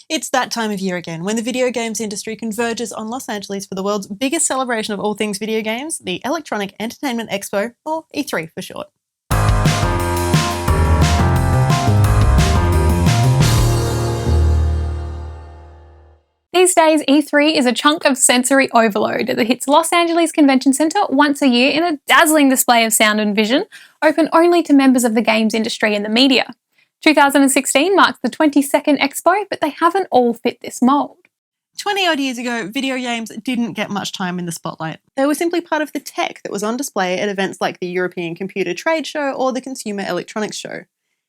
It's that time of year again, when the video games industry converges on Los Angeles for the world's biggest celebration of all things video games, the Electronic Entertainment Expo, or E3 for short. These days, E3 is a chunk of sensory overload that hits Los Angeles Convention Center once a year in a dazzling display of sound and vision, open only to members of the games industry and the media. 2016 marks the 22nd Expo, but they haven't all fit this mould. 20-odd years ago, video games didn't get much time in the spotlight. They were simply part of the tech that was on display at events like the European Computer Trade Show or the Consumer Electronics Show.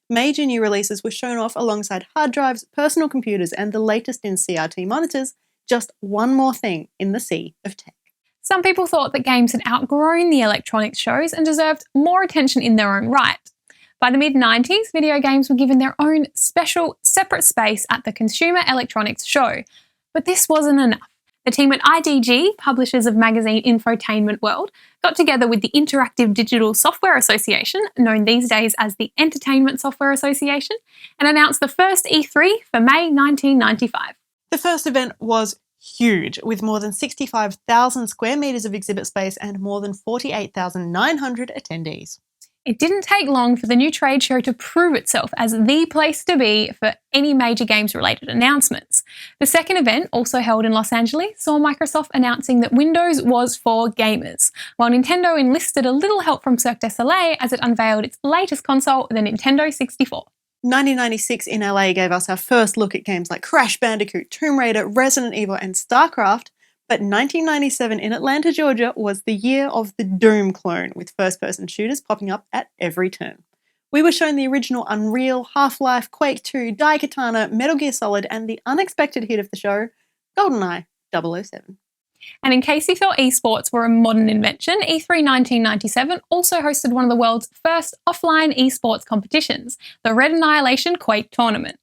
Major new releases were shown off alongside hard drives, personal computers, and the latest in CRT monitors, just one more thing in the sea of tech. Some people thought that games had outgrown the electronics shows and deserved more attention in their own right. By the mid-90s, video games were given their own special, separate space at the Consumer Electronics Show. But this wasn't enough. The team at IDG, publishers of magazine Infotainment World, got together with the Interactive Digital Software Association, known these days as the Entertainment Software Association, and announced the first E3 for May 1995. The first event was huge, with more than 65,000 square metres of exhibit space and more than 48,900 attendees. It didn't take long for the new trade show to prove itself as the place to be for any major games-related announcements. The second event, also held in Los Angeles, saw Microsoft announcing that Windows was for gamers, while Nintendo enlisted a little help from Cirque du Soleil as it unveiled its latest console, the Nintendo 64. 1996 in LA gave us our first look at games like Crash Bandicoot, Tomb Raider, Resident Evil, and StarCraft. But 1997 in Atlanta, Georgia was the year of the Doom clone, with first-person shooters popping up at every turn. We were shown the original Unreal, Half-Life, Quake 2, Daikatana, Metal Gear Solid, and the unexpected hit of the show, GoldenEye 007. And in case you thought esports were a modern invention, E3 1997 also hosted one of the world's first offline esports competitions, the Red Annihilation Quake Tournament.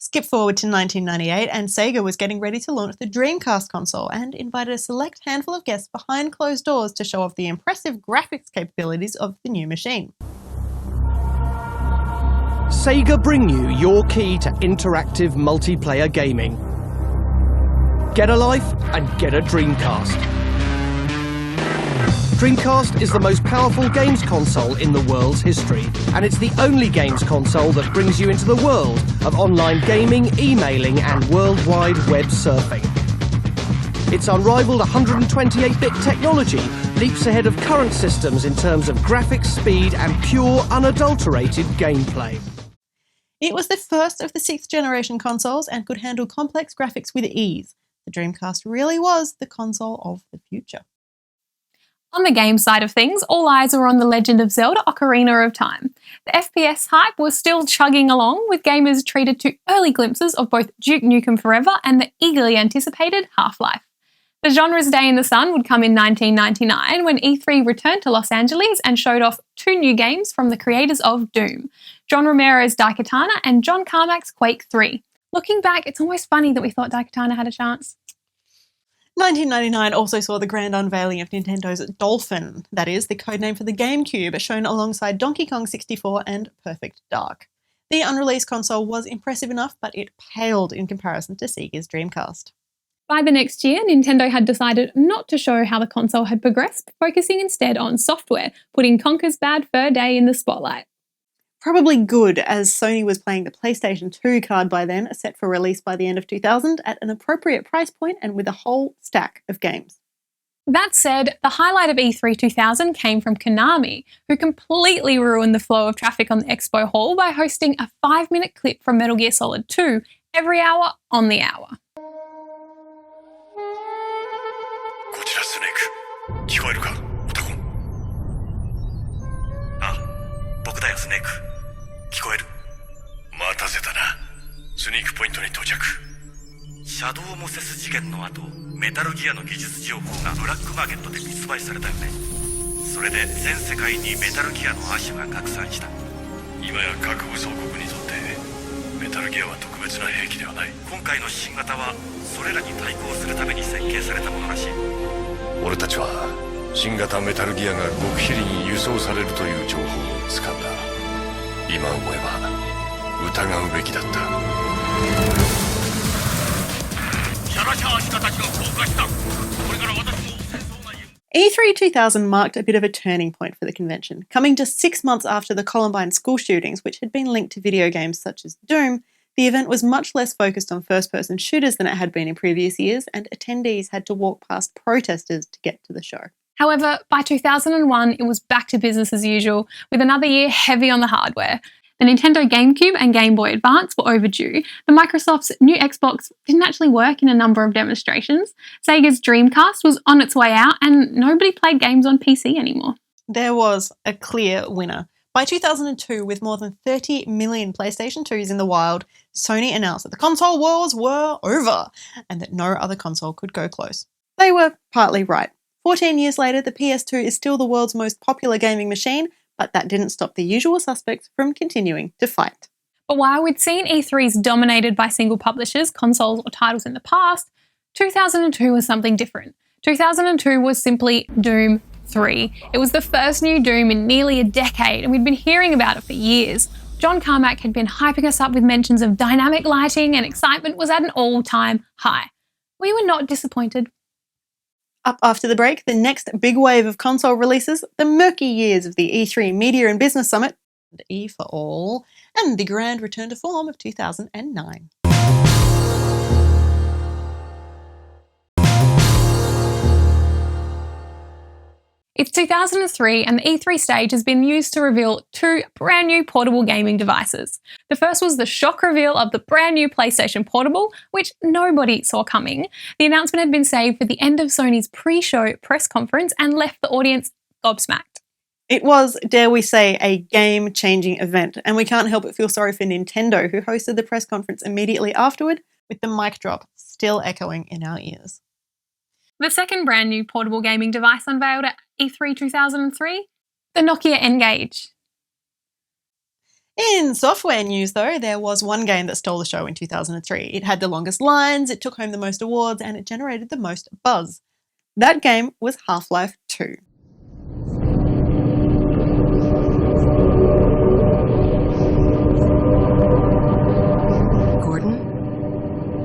Skip forward to 1998 and Sega was getting ready to launch the Dreamcast console and invited a select handful of guests behind closed doors to show off the impressive graphics capabilities of the new machine. Sega bring you your key to interactive multiplayer gaming. Get a life and get a Dreamcast. Dreamcast is the most powerful games console in the world's history, and it's the only games console that brings you into the world of online gaming, emailing, and worldwide web surfing. Its unrivaled 128-bit technology leaps ahead of current systems in terms of graphics, speed, and pure, unadulterated gameplay. It was the first of the 6th generation consoles and could handle complex graphics with ease. The Dreamcast really was the console of the future. On the game side of things, all eyes were on The Legend of Zelda: Ocarina of Time. The FPS hype was still chugging along, with gamers treated to early glimpses of both Duke Nukem Forever and the eagerly anticipated Half-Life. The genre's day in the sun would come in 1999 when E3 returned to Los Angeles and showed off 2 new games from the creators of Doom, John Romero's Daikatana and John Carmack's Quake 3. Looking back, it's almost funny that we thought Daikatana had a chance. 1999 also saw the grand unveiling of Nintendo's Dolphin, that is, the codename for the GameCube, shown alongside Donkey Kong 64 and Perfect Dark. The unreleased console was impressive enough, but it paled in comparison to Sega's Dreamcast. By the next year, Nintendo had decided not to show how the console had progressed, focusing instead on software, putting Conker's Bad Fur Day in the spotlight. Probably good, as Sony was playing the PlayStation 2 card by then, set for release by the end of 2000 at an appropriate price point and with a whole stack of games. That said, the highlight of E3 2000 came from Konami, who completely ruined the flow of traffic on the expo hall by hosting a 5-minute clip from Metal Gear Solid 2 every hour on the hour. こちらスネーク、聞こえるか、オタコン。あ、僕だよスネーク。聞こえる？待たせたな。スニークポイントに到着。シャドウモセス事件の後、メタルギアの技術情報がブラックマーケットで密売されたよね。それで全世界にメタルギアの亜種が拡散した。今や各武装国にとってメタルギアは特別な兵器ではない。今回の新型はそれらに対抗するために設計されたものらしい。俺たちは新型メタルギアが極秘裏に輸送されるという情報を掴んだ。今思えば疑うべきだった。E3 2000 marked a bit of a turning point for the convention, coming just 6 months after the Columbine school shootings, which had been linked to video games such as Doom. The event was much less focused on first-person shooters than it had been in previous years, and attendees had to walk past protesters to get to the show. However, by 2001, it was back to business as usual, with another year heavy on the hardware. The Nintendo GameCube and Game Boy Advance were overdue. The Microsoft's new Xbox didn't actually work in a number of demonstrations. Sega's Dreamcast was on its way out, and nobody played games on PC anymore. There was a clear winner. By 2002, with more than 30 million PlayStation 2s in the wild, Sony announced that the console wars were over and that no other console could go close. They were partly right. 14 years later, the PS2 is still the world's most popular gaming machine, but that didn't stop the usual suspects from continuing to fight. But while we'd seen E3s dominated by single publishers, consoles or titles in the past, 2002 was something different. 2002 was simply Doom 3. It was the first new Doom in nearly a decade, and we'd been hearing about it for years. John Carmack had been hyping us up with mentions of dynamic lighting, and excitement was at an all-time high. We were not disappointed. Up after the break, the next big wave of console releases, the murky years of the E3 Media and Business Summit, the E for All, and the grand return to form of 2009. It's 2003 and the E3 stage has been used to reveal two brand new portable gaming devices. The first was the shock reveal of the brand new PlayStation Portable, which nobody saw coming. The announcement had been saved for the end of Sony's pre-show press conference and left the audience gobsmacked. It was, dare we say, a game-changing event, and we can't help but feel sorry for Nintendo, who hosted the press conference immediately afterward, with the mic drop still echoing in our ears. The second brand new portable gaming device unveiled at E3 2003, the Nokia N-Gage. In software news, though, there was one game that stole the show in 2003. It had the longest lines, it took home the most awards, and it generated the most buzz. That game was Half-Life 2.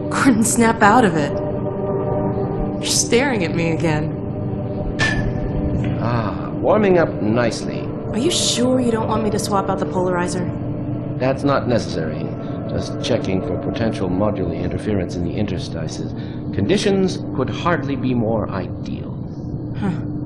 Gordon, snap out of it. You're staring at me again. Warming up nicely. Are you sure you don't want me to swap out the polarizer? That's not necessary. Just checking for potential modular interference in the interstices. Conditions could hardly be more ideal.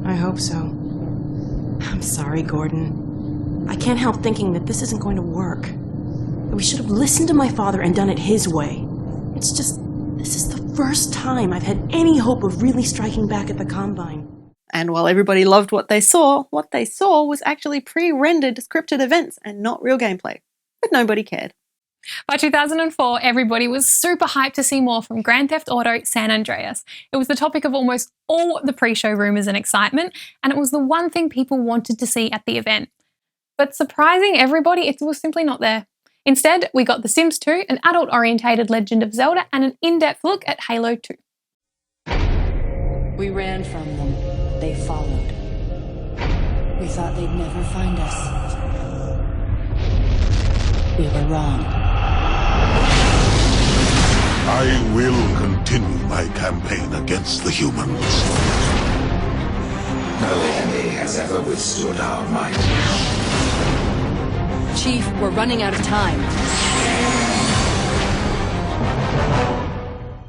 I hope so. I'm sorry, Gordon. I can't help thinking that this isn't going to work. That we should have listened to my father and done it his way. It's just, this is the first time I've had any hope of really striking back at the Combine. And while everybody loved what they saw was actually pre-rendered scripted events and not real gameplay. But nobody cared. By 2004, everybody was super hyped to see more from Grand Theft Auto San Andreas. It was the topic of almost all the pre-show rumours and excitement, and it was the one thing people wanted to see at the event. But surprising everybody, it was simply not there. Instead, we got The Sims 2, an adult-orientated Legend of Zelda, and an in-depth look at Halo 2. We ran from them. They followed. We thought they'd never find us. We were wrong. I will continue my campaign against the humans. No enemy has ever withstood our might. Chief, we're running out of time.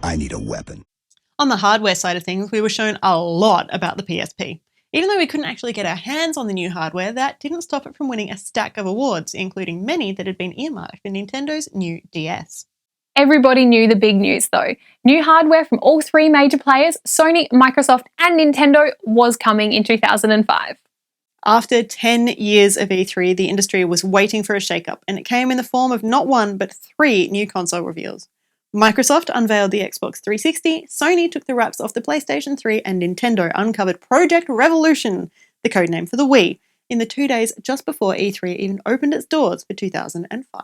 I need a weapon. On the hardware side of things, we were shown a lot about the PSP. Even though we couldn't actually get our hands on the new hardware, that didn't stop it from winning a stack of awards, including many that had been earmarked for Nintendo's new DS. Everybody knew the big news though. New hardware from all three major players, Sony, Microsoft and Nintendo, was coming in 2005. After 10 years of E3, the industry was waiting for a shake-up, and it came in the form of not one, but 3 new console reveals. Microsoft unveiled the Xbox 360, Sony took the wraps off the PlayStation 3, and Nintendo uncovered Project Revolution, the codename for the Wii, in the 2 days just before E3 even opened its doors for 2005.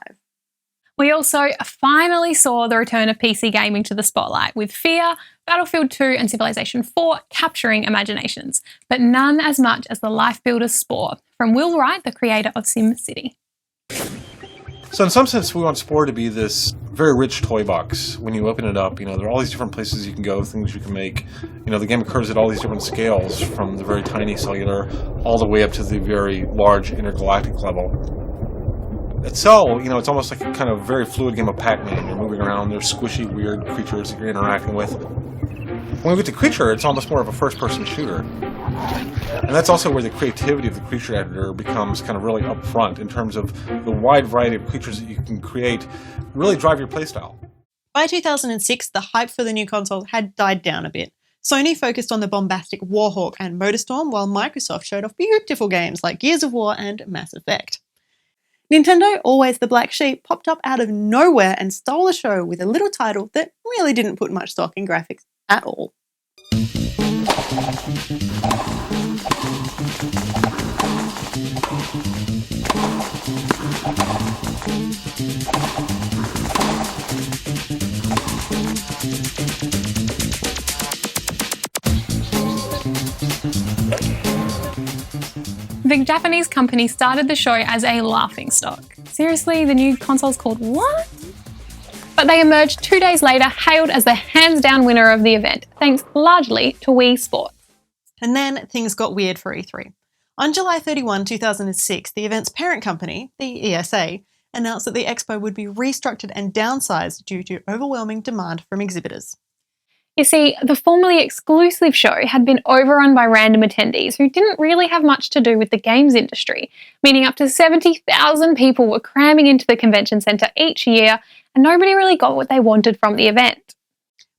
We also finally saw the return of PC gaming to the spotlight, with Fear, Battlefield 2 and Civilization 4 capturing imaginations, but none as much as the life builder Spore, from Will Wright, the creator of SimCity. So in some sense, we want Spore to be this very rich toy box. When you open it up, there are all these different places you can go, things you can make. The game occurs at all these different scales, from the very tiny cellular all the way up to the very large intergalactic level. At Cell, it's almost like a kind of very fluid game of Pac-Man. You're moving around, there's squishy, weird creatures that you're interacting with. When we get to Creature, it's almost more of a first-person shooter. And that's also where the creativity of the creature editor becomes kind of really upfront in terms of the wide variety of creatures that you can create really drive your playstyle. By 2006, the hype for the new console had died down a bit. Sony focused on the bombastic Warhawk and Motorstorm, while Microsoft showed off beautiful games like Gears of War and Mass Effect. Nintendo, always the black sheep, popped up out of nowhere and stole the show with a little title that really didn't put much stock in graphics at all. The Japanese company started the show as a laughingstock. Seriously, the new console's called what? But they emerged 2 days later, hailed as the hands-down winner of the event, thanks largely to Wii Sports. And then things got weird for E3. On July 31, 2006, the event's parent company, the ESA, announced that the expo would be restructured and downsized due to overwhelming demand from exhibitors. You see, the formerly exclusive show had been overrun by random attendees who didn't really have much to do with the games industry, meaning up to 70,000 people were cramming into the convention centre each year, and nobody really got what they wanted from the event.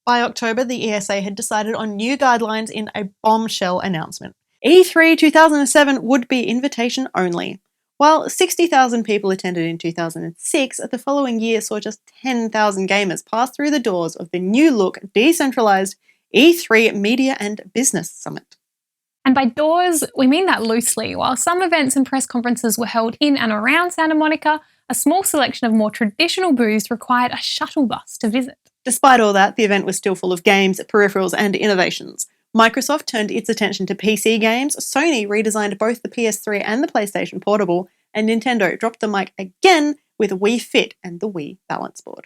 By October, the ESA had decided on new guidelines in a bombshell announcement. E3 2007 would be invitation only. While 60,000 people attended in 2006, the following year saw just 10,000 gamers pass through the doors of the new-look, decentralised E3 Media and Business Summit. And by doors, we mean that loosely. While some events and press conferences were held in and around Santa Monica, a small selection of more traditional booths required a shuttle bus to visit. Despite all that, the event was still full of games, peripherals and innovations. Microsoft turned its attention to PC games, Sony redesigned both the PS3 and the PlayStation Portable, and Nintendo dropped the mic again with Wii Fit and the Wii Balance Board.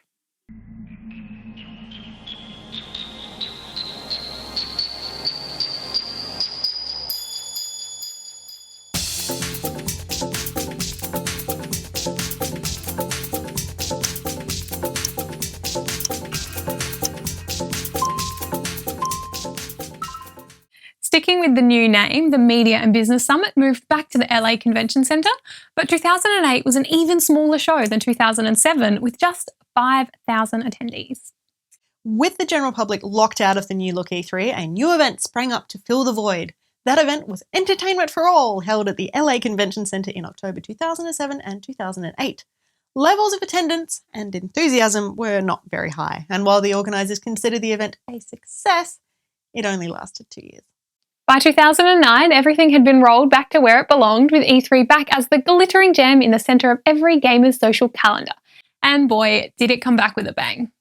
Sticking with the new name, the Media and Business Summit moved back to the LA Convention Centre, but 2008 was an even smaller show than 2007 with just 5,000 attendees. With the general public locked out of the new look E3, a new event sprang up to fill the void. That event was Entertainment for All, held at the LA Convention Centre in October 2007 and 2008. Levels of attendance and enthusiasm were not very high, and while the organisers considered the event a success, it only lasted 2 years. By 2009, everything had been rolled back to where it belonged, with E3 back as the glittering gem in the centre of every gamer's social calendar. And boy, did it come back with a bang.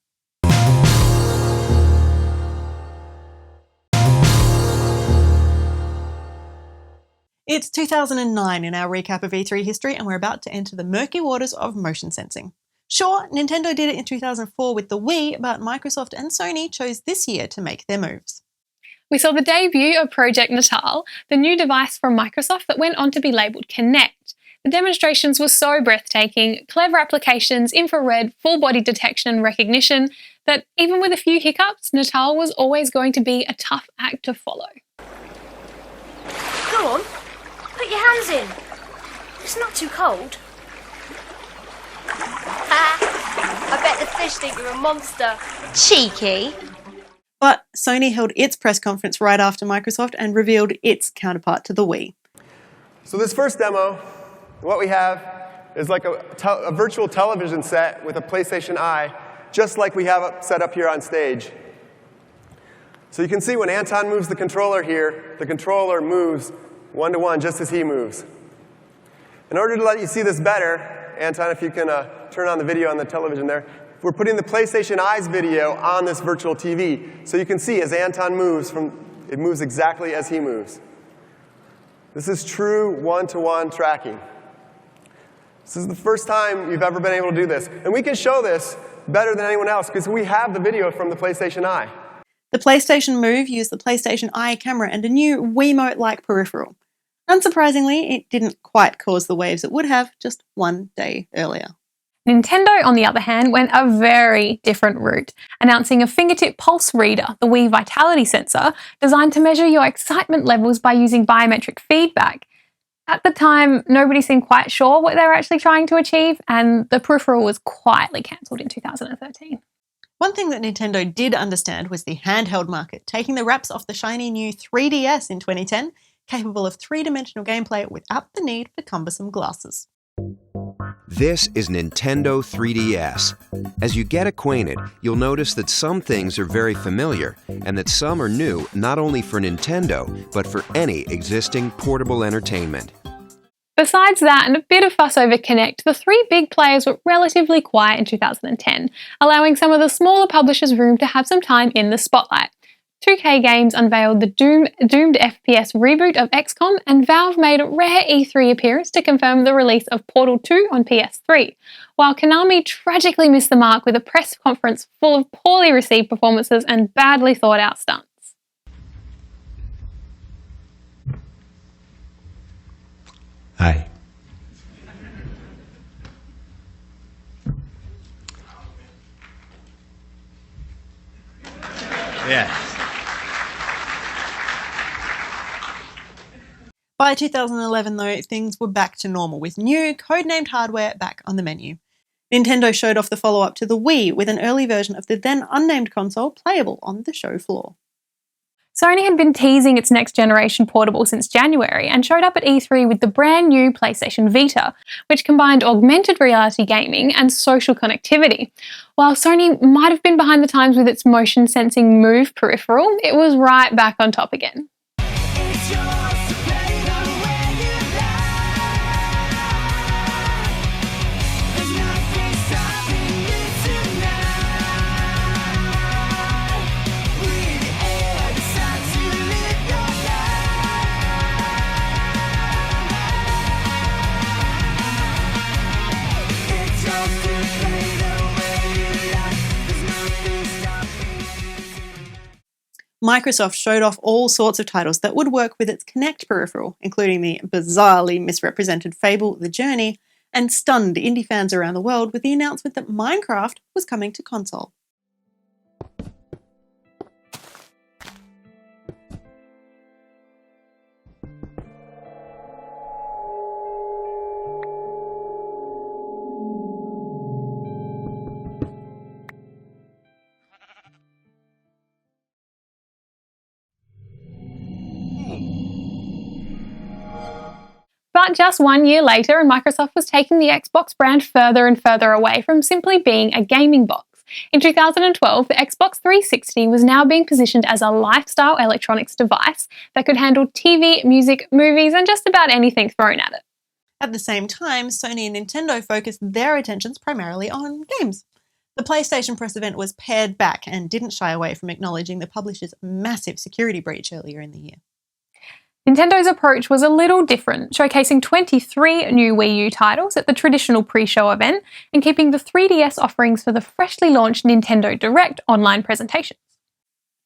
It's 2009 in our recap of E3 history, and we're about to enter the murky waters of motion sensing. Sure, Nintendo did it in 2004 with the Wii, but Microsoft and Sony chose this year to make their moves. We saw the debut of Project Natal, the new device from Microsoft that went on to be labelled Kinect. The demonstrations were so breathtaking, clever applications, infrared, full-body detection and recognition, that even with a few hiccups, Natal was always going to be a tough act to follow. Go on, put your hands in. It's not too cold. I bet the fish think you're a monster. Cheeky. But Sony held its press conference right after Microsoft and revealed its counterpart to the Wii. So this first demo, what we have is like a virtual television set with a PlayStation Eye, just like we have it set up here on stage. So you can see when Anton moves the controller here, the controller moves one-to-one just as he moves. In order to let you see this better, Anton, if you can turn on the video on the television there, we're putting the PlayStation Eye's video on this virtual TV. So you can see as Anton moves, it moves exactly as he moves. This is true one-to-one tracking. This is the first time you've ever been able to do this. And we can show this better than anyone else because we have the video from the PlayStation Eye. The PlayStation Move used the PlayStation Eye camera and a new Wiimote-like peripheral. Unsurprisingly, it didn't quite cause the waves it would have just one day earlier. Nintendo, on the other hand, went a very different route, announcing a fingertip pulse reader, the Wii Vitality sensor, designed to measure your excitement levels by using biometric feedback. At the time, nobody seemed quite sure what they were actually trying to achieve, and the peripheral was quietly cancelled in 2013. One thing that Nintendo did understand was the handheld market, taking the wraps off the shiny new 3DS in 2010, capable of three-dimensional gameplay without the need for cumbersome glasses. This is Nintendo 3DS. As you get acquainted, you'll notice that some things are very familiar, and that some are new not only for Nintendo, but for any existing portable entertainment. Besides that and a bit of fuss over Kinect, the three big players were relatively quiet in 2010, allowing some of the smaller publishers room to have some time in the spotlight. 2K Games unveiled the doomed FPS reboot of XCOM, and Valve made a rare E3 appearance to confirm the release of Portal 2 on PS3, while Konami tragically missed the mark with a press conference full of poorly received performances and badly thought out stunts. Hi. Yeah. By 2011, though, things were back to normal, with new, codenamed hardware back on the menu. Nintendo showed off the follow-up to the Wii with an early version of the then unnamed console playable on the show floor. Sony had been teasing its next-generation portable since January and showed up at E3 with the brand new PlayStation Vita, which combined augmented reality gaming and social connectivity. While Sony might have been behind the times with its motion-sensing Move peripheral, it was right back on top again. Microsoft showed off all sorts of titles that would work with its Kinect peripheral, including the bizarrely misrepresented Fable: The Journey, and stunned indie fans around the world with the announcement that Minecraft was coming to console. But just 1 year later, and Microsoft was taking the Xbox brand further and further away from simply being a gaming box. In 2012, the Xbox 360 was now being positioned as a lifestyle electronics device that could handle TV, music, movies, and just about anything thrown at it. At the same time, Sony and Nintendo focused their attentions primarily on games. The PlayStation press event was pared back and didn't shy away from acknowledging the publisher's massive security breach earlier in the year. Nintendo's approach was a little different, showcasing 23 new Wii U titles at the traditional pre-show event and keeping the 3DS offerings for the freshly launched Nintendo Direct online presentations.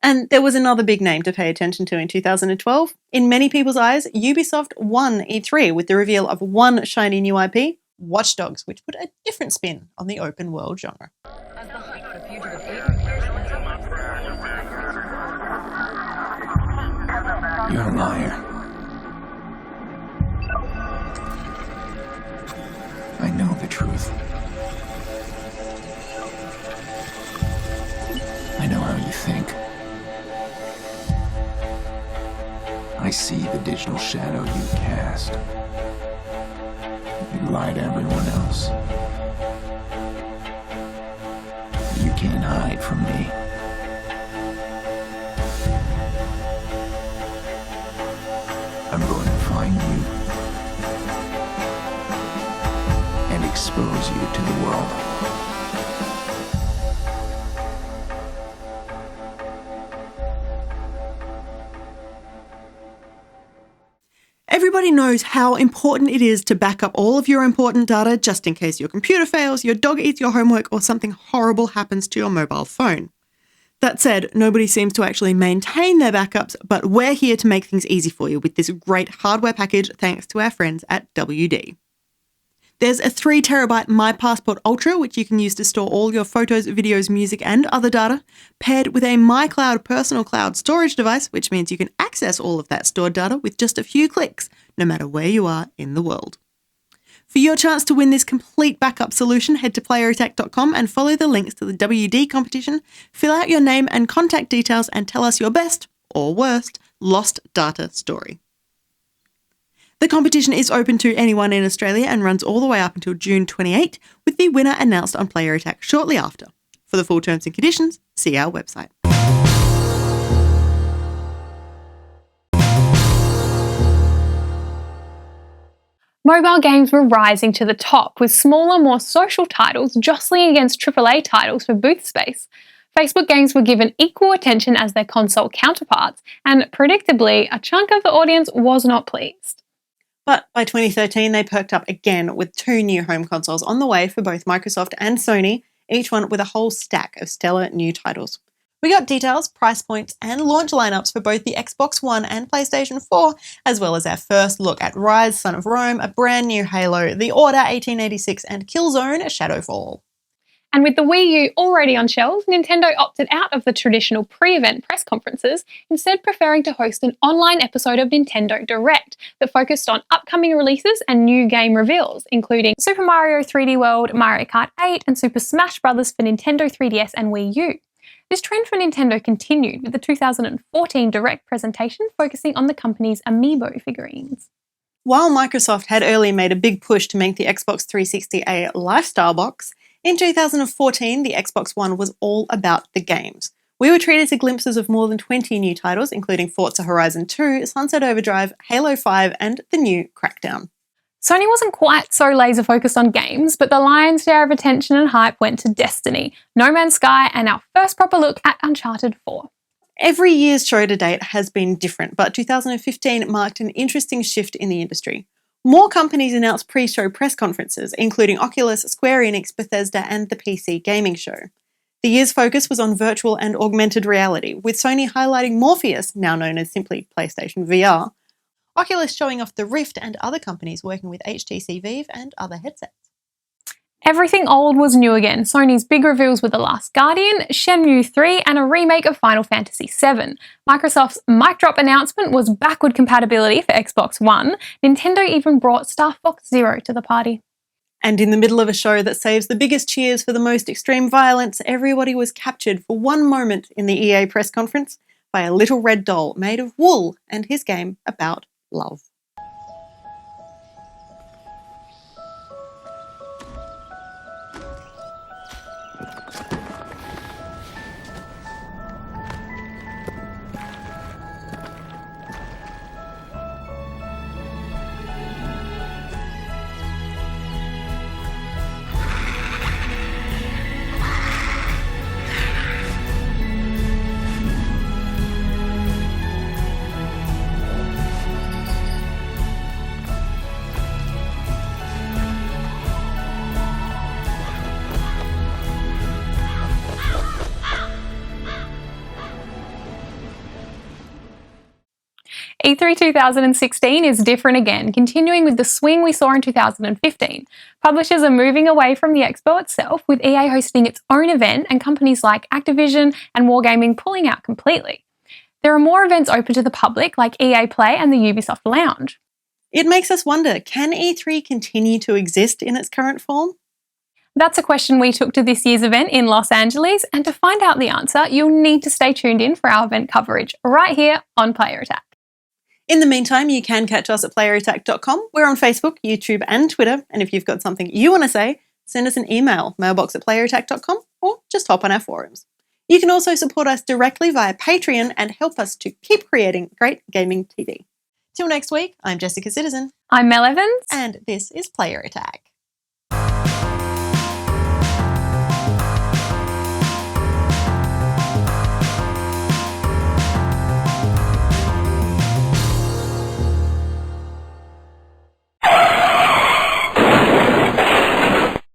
And there was another big name to pay attention to in 2012. In many people's eyes, Ubisoft won E3 with the reveal of one shiny new IP, Watch Dogs, which put a different spin on the open world genre. You're a liar. I know the truth. I know how you think. I see the digital shadow you cast. You lie to everyone else. You can't hide from me. I'm going to find you and expose you to the world. Everybody knows how important it is to back up all of your important data just in case your computer fails, your dog eats your homework, or something horrible happens to your mobile phone. That said, nobody seems to actually maintain their backups, but we're here to make things easy for you with this great hardware package thanks to our friends at WD. There's a 3TB My Passport Ultra, which you can use to store all your photos, videos, music, and other data, paired with a MyCloud personal cloud storage device, which means you can access all of that stored data with just a few clicks, no matter where you are in the world. For your chance to win this complete backup solution, head to playerattack.com and follow the links to the WD competition, fill out your name and contact details, and tell us your best, or worst, lost data story. The competition is open to anyone in Australia and runs all the way up until June 28, with the winner announced on Player Attack shortly after. For the full terms and conditions, see our website. Mobile games were rising to the top, with smaller, more social titles jostling against AAA titles for booth space. Facebook games were given equal attention as their console counterparts, and predictably, a chunk of the audience was not pleased. But by 2013, they perked up again with 2 new home consoles on the way for both Microsoft and Sony, each one with a whole stack of stellar new titles. We got details, price points, and launch lineups for both the Xbox One and PlayStation 4, as well as our first look at Rise, Son of Rome, a brand new Halo, The Order 1886, and Killzone Shadowfall. And with the Wii U already on shelves, Nintendo opted out of the traditional pre-event press conferences, instead preferring to host an online episode of Nintendo Direct that focused on upcoming releases and new game reveals, including Super Mario 3D World, Mario Kart 8, and Super Smash Bros. For Nintendo 3DS and Wii U. This trend for Nintendo continued with the 2014 Direct presentation focusing on the company's amiibo figurines. While Microsoft had earlier made a big push to make the Xbox 360 a lifestyle box, in 2014, the Xbox One was all about the games. We were treated to glimpses of more than 20 new titles, including Forza Horizon 2, Sunset Overdrive, Halo 5, and the new Crackdown. Sony wasn't quite so laser-focused on games, but the lion's share of attention and hype went to Destiny, No Man's Sky, and our first proper look at Uncharted 4. Every year's show to date has been different, but 2015 marked an interesting shift in the industry. More companies announced pre-show press conferences, including Oculus, Square Enix, Bethesda, and the PC Gaming Show. The year's focus was on virtual and augmented reality, with Sony highlighting Morpheus, now known as simply PlayStation VR, Oculus showing off the Rift, and other companies working with HTC Vive and other headsets. Everything old was new again. Sony's big reveals were The Last Guardian, Shenmue 3, and a remake of Final Fantasy VII. Microsoft's mic drop announcement was backward compatibility for Xbox One. Nintendo even brought Star Fox Zero to the party. And in the middle of a show that saves the biggest cheers for the most extreme violence, everybody was captured for one moment in the EA press conference by a little red doll made of wool and his game about love. E3 2016 is different again, continuing with the swing we saw in 2015. Publishers are moving away from the expo itself, with EA hosting its own event and companies like Activision and Wargaming pulling out completely. There are more events open to the public, like EA Play and the Ubisoft Lounge. It makes us wonder, can E3 continue to exist in its current form? That's a question we took to this year's event in Los Angeles, and to find out the answer, you'll need to stay tuned in for our event coverage right here on Player Attack. In the meantime, you can catch us at playerattack.com. We're on Facebook, YouTube, and Twitter. And if you've got something you want to say, send us an email, mailbox@playerattack.com, or just hop on our forums. You can also support us directly via Patreon and help us to keep creating great gaming TV. Till next week, I'm Jessica Citizen. I'm Mel Evans. And this is Player Attack.